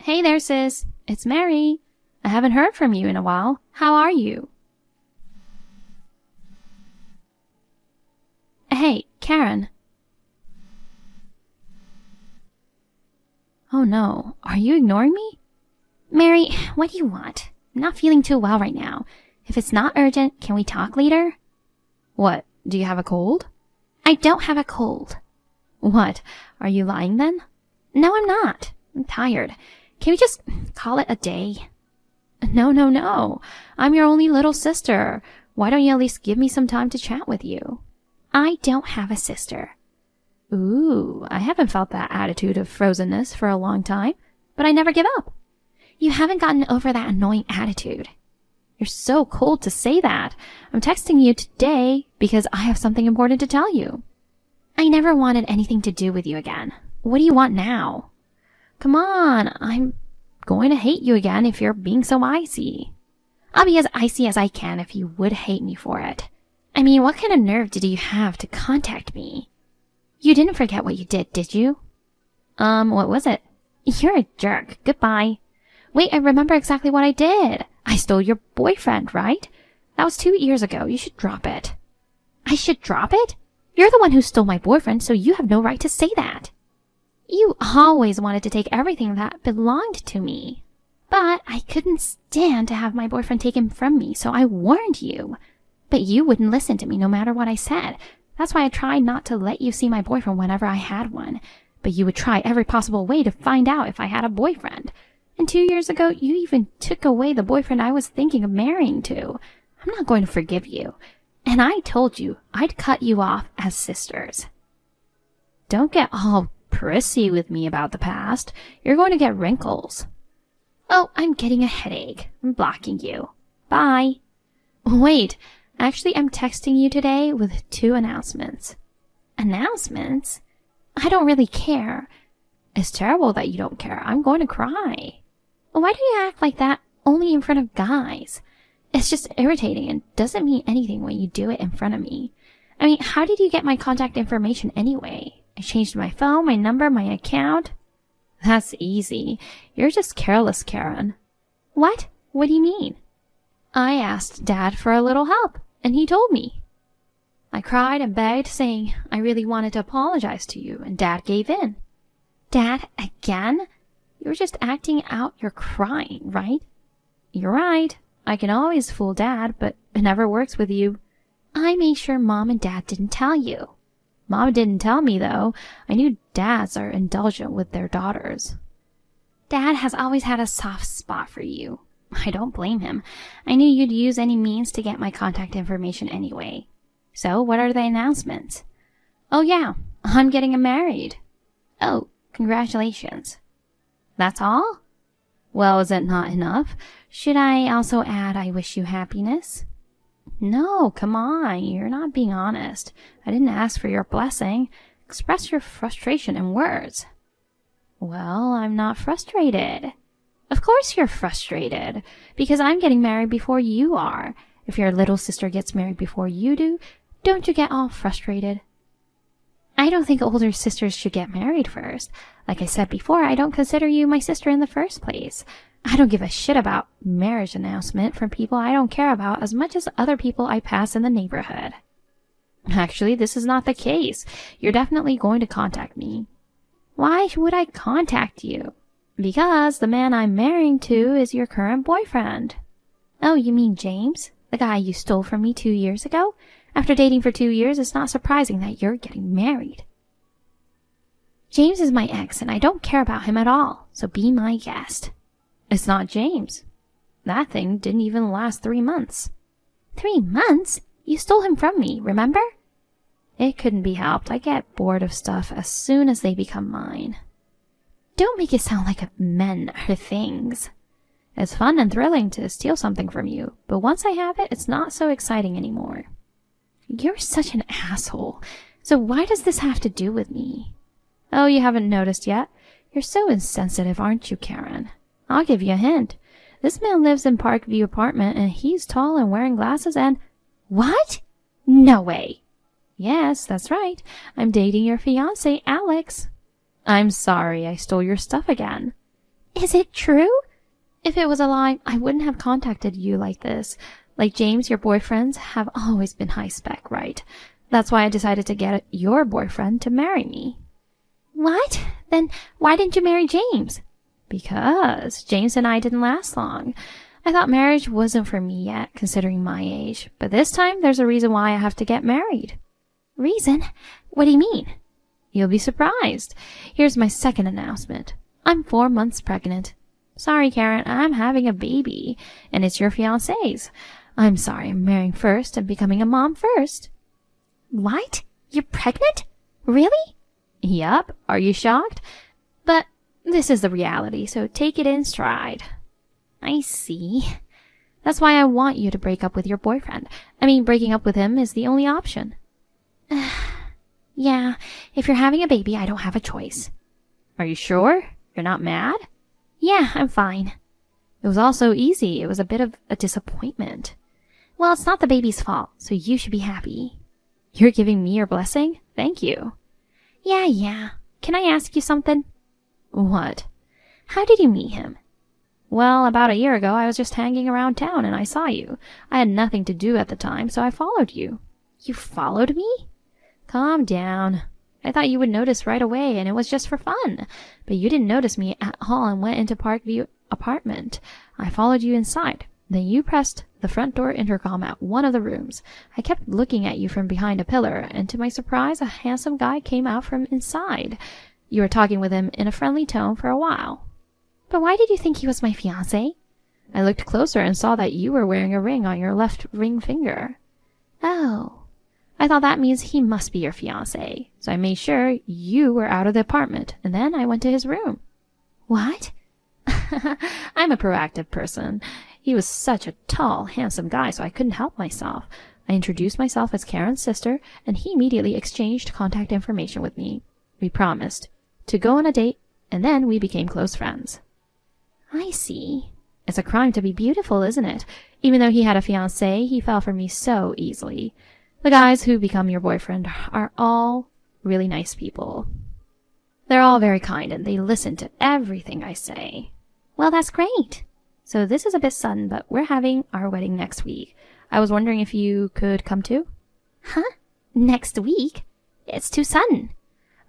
Hey there, sis. It's Mary. I haven't heard from you in a while. How are you? Hey, Karen. Oh no, are you ignoring me? Mary, what do you want? I'm not feeling too well right now. If it's not urgent, can we talk later? What, do you have a cold? I don't have a cold. What, are you lying then? No, I'm not. I'm tired. Can we just call it a day? No. I'm your only little sister. Why don't you at least give me some time to chat with you? I don't have a sister. Ooh, I haven't felt that attitude of frozenness for a long time, but I never give up. You haven't gotten over that annoying attitude. You're so cold to say that. I'm texting you today because I have something important to tell you. I never wanted anything to do with you again. What do you want now? Come on, I'm going to hate you again if you're being so icy. I'll be as icy as I can if you would hate me for it. I mean, what kind of nerve did you have to contact me? You didn't forget what you did you? What was it? You're a jerk. Goodbye. Wait, I remember exactly what I did. I stole your boyfriend, right? That was 2 years ago. You should drop it. I should drop it? You're the one who stole my boyfriend, so you have no right to say that. You always wanted to take everything that belonged to me. But I couldn't stand to have my boyfriend taken from me, so I warned you. But you wouldn't listen to me no matter what I said. That's why I tried not to let you see my boyfriend whenever I had one. But you would try every possible way to find out if I had a boyfriend. And 2 years ago, you even took away the boyfriend I was thinking of marrying to. I'm not going to forgive you. And I told you I'd cut you off as sisters. Don't get all prissy with me about the past. You're going to get wrinkles. Oh, I'm getting a headache. I'm blocking you. Bye. Wait, actually, I'm texting you today with 2 announcements. Announcements? I don't really care. It's terrible that you don't care. I'm going to cry. Why do you act like that only in front of guys? It's just irritating and doesn't mean anything when you do it in front of me. I mean, how did you get my contact information anyway? I changed my phone, my number, my account. That's easy. You're just careless, Karen. What? What do you mean? I asked Dad for a little help, and he told me. I cried and begged, saying I really wanted to apologize to you, and Dad gave in. Dad, again? You were just acting out your crying, right? You're right. I can always fool Dad, but it never works with you. I made sure Mom and Dad didn't tell you. Mom didn't tell me, though. I knew dads are indulgent with their daughters. Dad has always had a soft spot for you. I don't blame him. I knew you'd use any means to get my contact information anyway. So, what are the announcements? Oh yeah, I'm getting married. Oh, congratulations. That's all? Well, is it not enough? Should I also add I wish you happiness? No, come on, you're not being honest. I didn't ask for your blessing. Express your frustration in words. Well, I'm not frustrated. Of course you're frustrated, because I'm getting married before you are. If your little sister gets married before you do, don't you get all frustrated? I don't think older sisters should get married first. Like I said before, I don't consider you my sister in the first place. I don't give a shit about marriage announcement from people I don't care about as much as other people I pass in the neighborhood. Actually, this is not the case. You're definitely going to contact me. Why would I contact you? Because the man I'm marrying to is your current boyfriend. Oh, you mean James? The guy you stole from me 2 years ago? After dating for 2 years, it's not surprising that you're getting married. James is my ex, and I don't care about him at all, so be my guest. It's not James. That thing didn't even last 3 months. 3 months? You stole him from me, remember? It couldn't be helped. I get bored of stuff as soon as they become mine. Don't make it sound like men are things. It's fun and thrilling to steal something from you, but once I have it, it's not so exciting anymore. You're such an asshole. So why does this have to do with me? Oh, you haven't noticed yet? You're so insensitive, aren't you, Karen? I'll give you a hint. This man lives in Parkview apartment, and he's tall and wearing glasses and... What? No way. Yes, that's right. I'm dating your fiancé, Alex. I'm sorry I stole your stuff again. Is it true? If it was a lie, I wouldn't have contacted you like this. Like James, your boyfriends have always been high spec, right? That's why I decided to get your boyfriend to marry me. What? Then why didn't you marry James? Because James and I didn't last long. I thought marriage wasn't for me yet, considering my age. But this time, there's a reason why I have to get married. Reason? What do you mean? You'll be surprised. Here's my second announcement. I'm 4 months pregnant. Sorry, Karen, I'm having a baby, and it's your fiancé's. I'm sorry, I'm marrying first and becoming a mom first. What? You're pregnant? Really? Yup. Are you shocked? But this is the reality, so take it in stride. I see. That's why I want you to break up with your boyfriend. I mean, breaking up with him is the only option. Yeah, if you're having a baby, I don't have a choice. Are you sure? You're not mad? Yeah, I'm fine. It was all so easy. It was a bit of a disappointment. Well, it's not the baby's fault, so you should be happy. You're giving me your blessing? Thank you. Yeah. Can I ask you something? What? How did you meet him? Well, about a year ago, I was just hanging around town and I saw you. I had nothing to do at the time, so I followed you. You followed me? Calm down. I thought you would notice right away, and it was just for fun. But you didn't notice me at all and went into Parkview apartment. I followed you inside. Then you pressed the front door intercom at one of the rooms. I kept looking at you from behind a pillar, and to my surprise, a handsome guy came out from inside. You were talking with him in a friendly tone for a while. But why did you think he was my fiancé? I looked closer and saw that you were wearing a ring on your left ring finger. Oh. I thought that means he must be your fiancé, so I made sure you were out of the apartment, and then I went to his room. What? I'm a proactive person. He was such a tall, handsome guy, so I couldn't help myself. I introduced myself as Karen's sister, and he immediately exchanged contact information with me. We promised to go on a date, and then we became close friends. I see. It's a crime to be beautiful, isn't it? Even though he had a fiancé, he fell for me so easily. The guys who become your boyfriend are all really nice people. They're all very kind, and they listen to everything I say. Well, that's great. So this is a bit sudden, but we're having our wedding next week. I was wondering if you could come too? Huh? Next week? It's too sudden.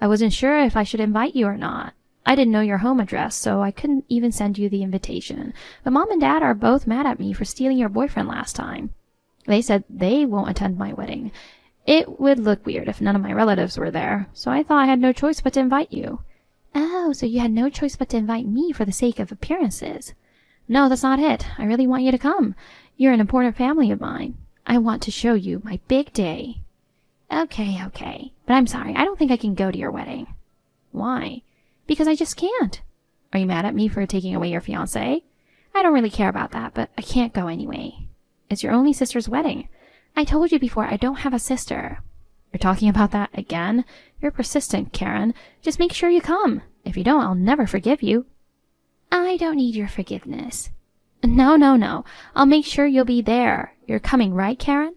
I wasn't sure if I should invite you or not. I didn't know your home address, so I couldn't even send you the invitation. But Mom and Dad are both mad at me for stealing your boyfriend last time. They said they won't attend my wedding. It would look weird if none of my relatives were there, so I thought I had no choice but to invite you. Oh, so you had no choice but to invite me for the sake of appearances. No, that's not it. I really want you to come. You're an important family of mine. I want to show you my big day. Okay. But I'm sorry, I don't think I can go to your wedding. Why? Because I just can't. Are you mad at me for taking away your fiancé? I don't really care about that, but I can't go anyway. It's your only sister's wedding. I told you before I don't have a sister. You're talking about that again? You're persistent, Karen. Just make sure you come. If you don't, I'll never forgive you. I don't need your forgiveness. No. I'll make sure you'll be there. You're coming, right, Karen?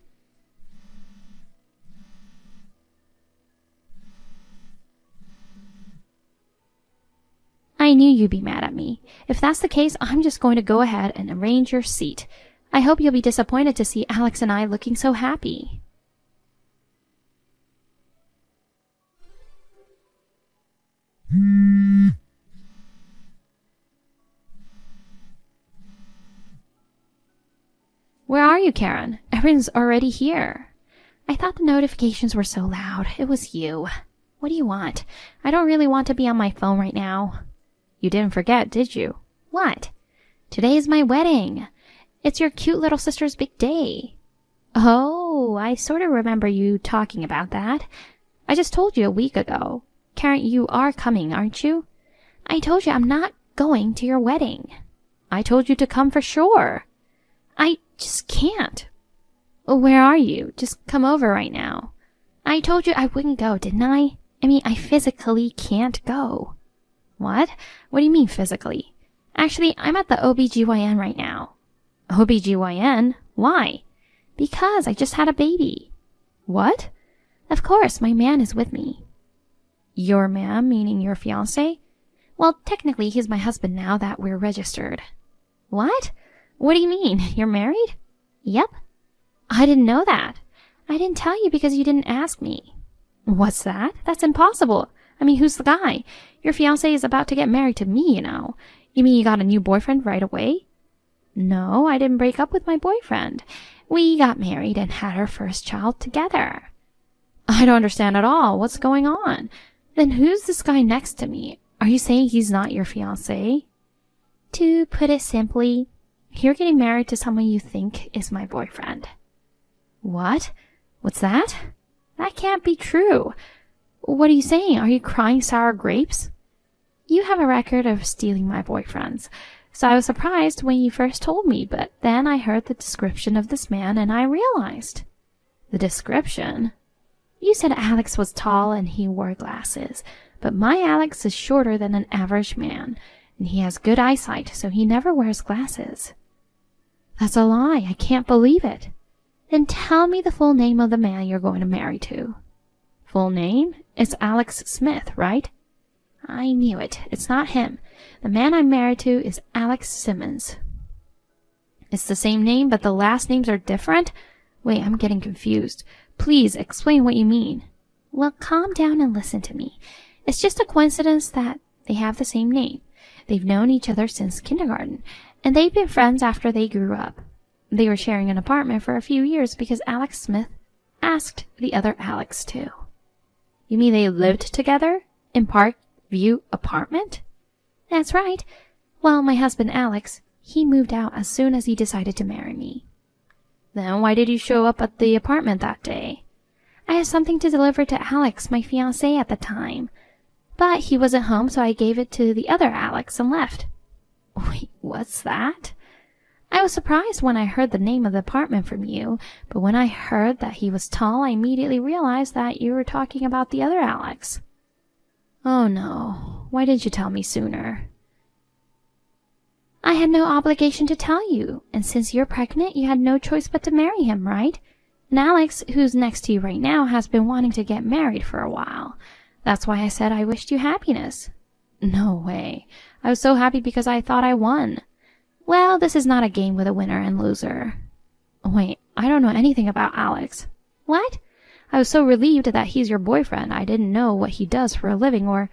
I knew you'd be mad at me. If that's the case, I'm just going to go ahead and arrange your seat. I hope you'll be disappointed to see Alex and I looking so happy. Where are you, Karen? Everyone's already here. I thought the notifications were so loud. It was you. What do you want? I don't really want to be on my phone right now. You didn't forget, did you? What? Today is my wedding. It's your cute little sister's big day. Oh, I sort of remember you talking about that. I just told you a week ago. Karen, you are coming, aren't you? I told you I'm not going to your wedding. I told you to come for sure. I just can't. Where are you? Just come over right now. I told you I wouldn't go, didn't I? I mean, I physically can't go. What? What do you mean physically? Actually, I'm at the OBGYN right now. OBGYN? Why? Because I just had a baby. What? Of course, my man is with me. Your man, meaning your fiancé? Well, technically, he's my husband now that we're registered. What? What do you mean? You're married? Yep. I didn't know that. I didn't tell you because you didn't ask me. What's that? That's impossible. I mean, who's the guy? Your fiancé is about to get married to me, you know. You mean you got a new boyfriend right away? No, I didn't break up with my boyfriend. We got married and had our first child together. I don't understand at all. What's going on? Then who's this guy next to me? Are you saying he's not your fiancé? To put it simply, you're getting married to someone you think is my boyfriend. What? What's that? That can't be true. What are you saying? Are you crying sour grapes? You have a record of stealing my boyfriends, so I was surprised when you first told me, but then I heard the description of this man and I realized. The description? You said Alex was tall and he wore glasses, but my Alex is shorter than an average man, and he has good eyesight, so he never wears glasses. That's a lie. I can't believe it. Then tell me the full name of the man you're going to marry to. Full name? It's Alex Smith, right? I knew it. It's not him. The man I'm married to is Alex Simmons. It's the same name, but the last names are different? Wait, I'm getting confused. Please explain what you mean. Well, calm down and listen to me. It's just a coincidence that they have the same name. They've known each other since kindergarten, and they've been friends after they grew up. They were sharing an apartment for a few years because Alex Smith asked the other Alex to. You mean they lived together in Parkview apartment? That's right. Well, my husband Alex, he moved out as soon as he decided to marry me. Then why did you show up at the apartment that day? I had something to deliver to Alex, my fiancé at the time. But he wasn't home, so I gave it to the other Alex and left. Wait, what's that? I was surprised when I heard the name of the apartment from you, but when I heard that he was tall, I immediately realized that you were talking about the other Alex. Oh no, why didn't you tell me sooner? I had no obligation to tell you, and since you're pregnant, you had no choice but to marry him, right? And Alex, who's next to you right now, has been wanting to get married for a while. That's why I said I wished you happiness. No way. I was so happy because I thought I won. Well, this is not a game with a winner and loser. Wait, I don't know anything about Alex. What? I was so relieved that he's your boyfriend. I didn't know what he does for a living, or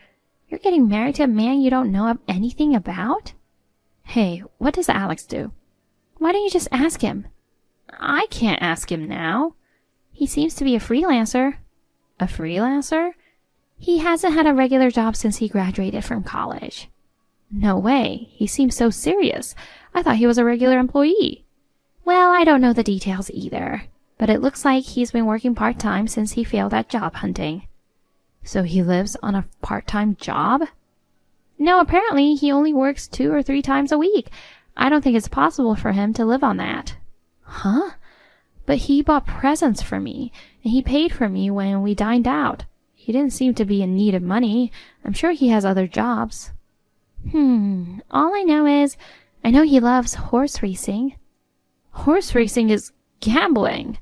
you're getting married to a man you don't know anything about? Hey, what does Alex do? Why don't you just ask him? I can't ask him now. He seems to be a freelancer. A freelancer? He hasn't had a regular job since he graduated from college. No way. He seems so serious. I thought he was a regular employee. Well, I don't know the details either, but it looks like he's been working part-time since he failed at job hunting. So he lives on a part-time job? No, apparently he only works 2 or 3 times a week. I don't think it's possible for him to live on that. Huh? But he bought presents for me, and he paid for me when we dined out. He didn't seem to be in need of money. I'm sure he has other jobs. All I know is, I know he loves horse racing. Horse racing is gambling.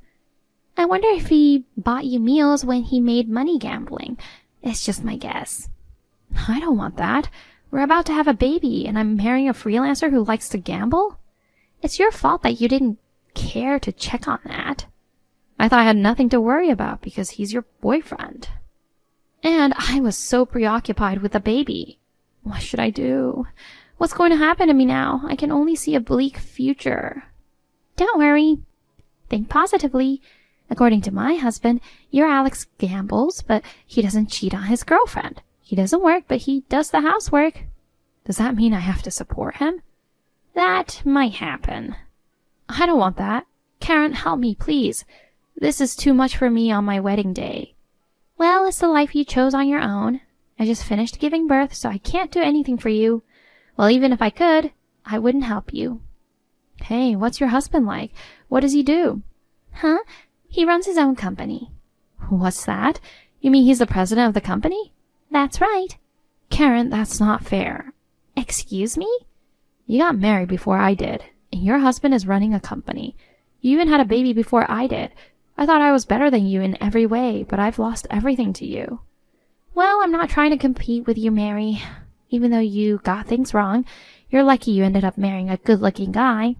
I wonder if he bought you meals when he made money gambling. It's just my guess. I don't want that. We're about to have a baby, and I'm marrying a freelancer who likes to gamble? It's your fault that you didn't care to check on that. I thought I had nothing to worry about because he's your boyfriend. And I was so preoccupied with the baby. What should I do? What's going to happen to me now? I can only see a bleak future. Don't worry. Think positively. According to my husband, your Alex gambles, but he doesn't cheat on his girlfriend. He doesn't work, but he does the housework. Does that mean I have to support him? That might happen. I don't want that. Karen, help me, please. This is too much for me on my wedding day. Well, it's the life you chose on your own. I just finished giving birth, so I can't do anything for you. Well, even if I could, I wouldn't help you. Hey, what's your husband like? What does he do? Huh? He runs his own company. What's that? You mean he's the president of the company? That's right. Karen, that's not fair. Excuse me? You got married before I did, and your husband is running a company. You even had a baby before I did. I thought I was better than you in every way, but I've lost everything to you. Well, I'm not trying to compete with you, Mary. Even though you got things wrong, you're lucky you ended up marrying a good-looking guy.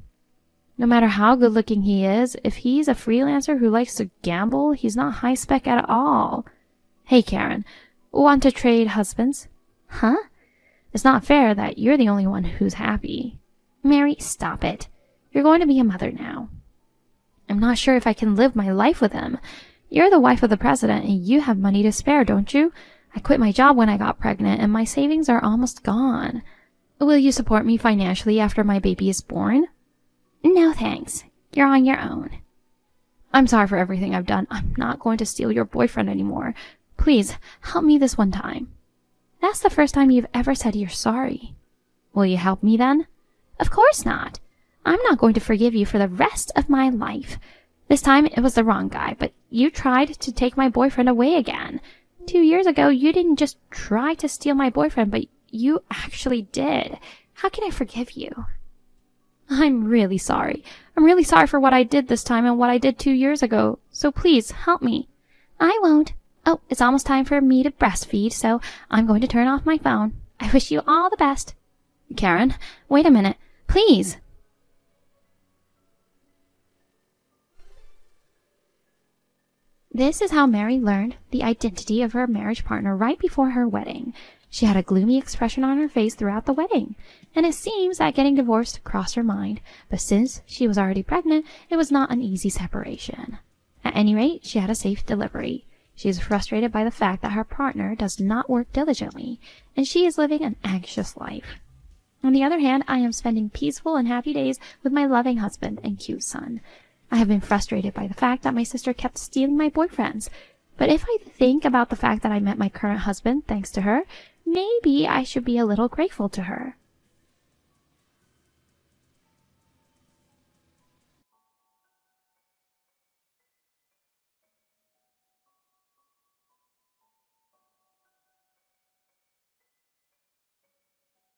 No matter how good-looking he is, if he's a freelancer who likes to gamble, he's not high-spec at all. Hey, Karen, want to trade husbands? Huh? It's not fair that you're the only one who's happy. Mary, stop it. You're going to be a mother now. I'm not sure if I can live my life with him. You're the wife of the president and you have money to spare, don't you? I quit my job when I got pregnant and my savings are almost gone. Will you support me financially after my baby is born? No, thanks. You're on your own. I'm sorry for everything I've done. I'm not going to steal your boyfriend anymore. Please, help me this one time. That's the first time you've ever said you're sorry. Will you help me then? Of course not. I'm not going to forgive you for the rest of my life. This time it was the wrong guy, but you tried to take my boyfriend away again. 2 years ago, you didn't just try to steal my boyfriend, but you actually did. How can I forgive you? I'm really sorry. I'm really sorry for what I did this time and what I did 2 years ago. So please, help me. I won't. Oh, it's almost time for me to breastfeed, so I'm going to turn off my phone. I wish you all the best. Karen, wait a minute. Please. This is how Mary learned the identity of her marriage partner right before her wedding. She had a gloomy expression on her face throughout the wedding, and it seems that getting divorced crossed her mind, but since she was already pregnant, it was not an easy separation. At any rate, she had a safe delivery. She is frustrated by the fact that her partner does not work diligently, and she is living an anxious life. On the other hand, I am spending peaceful and happy days with my loving husband and cute son. I have been frustrated by the fact that my sister kept stealing my boyfriends, but if I think about the fact that I met my current husband thanks to her, maybe I should be a little grateful to her.